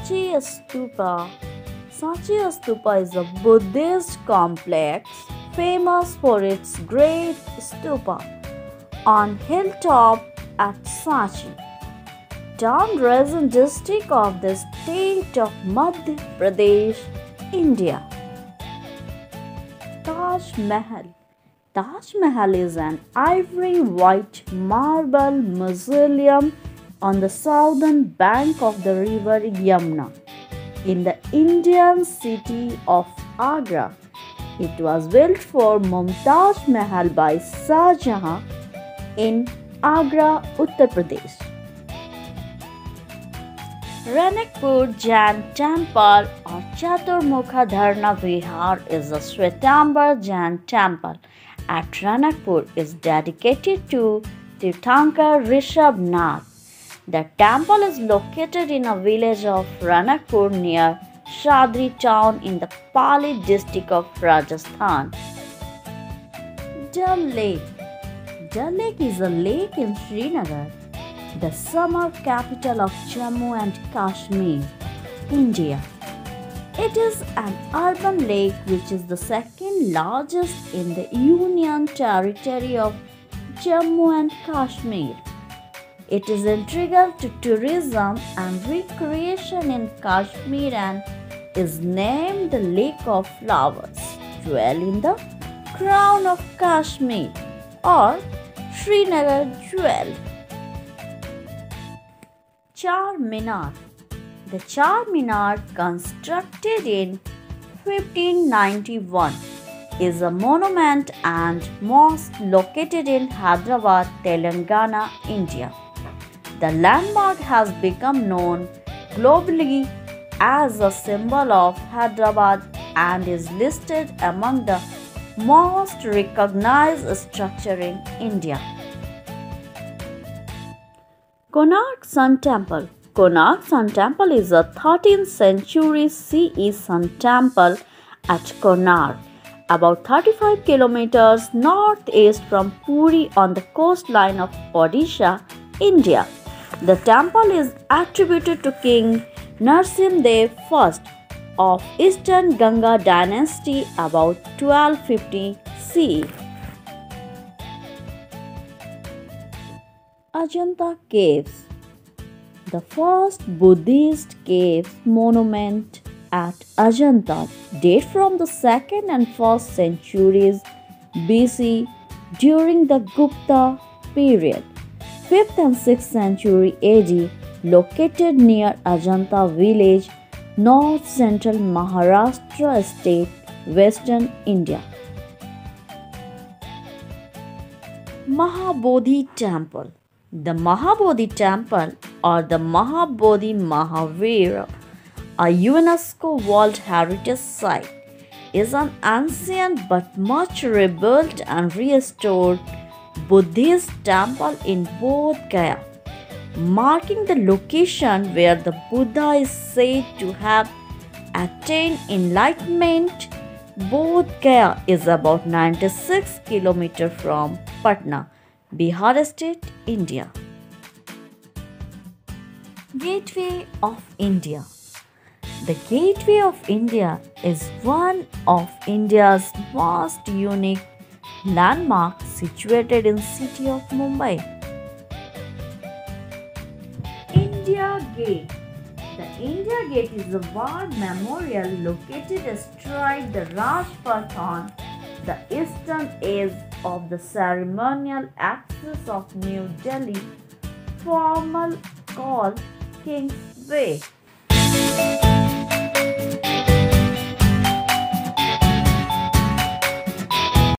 Stupa. Sanchi Stupa is a Buddhist complex famous for its great stupa on hilltop at Sanchi, town Raisin district of the state of Madhya Pradesh, India. Taj Mahal. Taj Mahal is an ivory white marble mausoleum on the southern bank of the river Yamuna in the Indian city of Agra. It was built for Mumtaz Mahal by Shah Jahan in Agra, Uttar Pradesh. Ranakpur Jain Temple or Chaturmukha Dharna Vihar is a Shwetambar Jain temple at Ranakpur is dedicated to Tirthankar Rishabhnath. The temple is located in a village of Ranakpur near Shadri town in the Pali district of Rajasthan. Dal Lake. Dal Lake is a lake in Srinagar, the summer capital of Jammu and Kashmir, India. It is an urban lake which is the second largest in the Union Territory of Jammu and Kashmir. It is integral to tourism and recreation in Kashmir and is named the Lake of Flowers, jewel in the crown of Kashmir or Srinagar jewel. Char Minar. The Char Minar, constructed in 1591, is a monument and mosque located in Hyderabad, Telangana, India. The landmark has become known globally as a symbol of Hyderabad and is listed among the most recognized structures in India. Konark Sun Temple. Konark Sun Temple is a 13th century CE Sun Temple at Konark, about 35 kilometers northeast from Puri on the coastline of Odisha, India. The temple is attributed to King Narsimdev I of Eastern Ganga dynasty about 1250 CE. Ajanta Caves. The first Buddhist cave monument at Ajanta date from the 2nd and 1st centuries BC during the Gupta period. 5th and 6th century AD, located near Ajanta village, north central Maharashtra state, western India. Mahabodhi Temple. The Mahabodhi Temple or the Mahabodhi Mahavira, a UNESCO World Heritage Site, is an ancient but much rebuilt and restored Buddhist temple in Bodh Gaya, marking the location where the Buddha is said to have attained enlightenment. Bodh Gaya is about 96 km from Patna, Bihar state, India. Gateway of India. The Gateway of India is one of India's most unique landmarks situated in city of Mumbai. India Gate. The India Gate is a war memorial located astride the Rajpath on the eastern edge of the ceremonial axis of New Delhi, formerly called King's Way.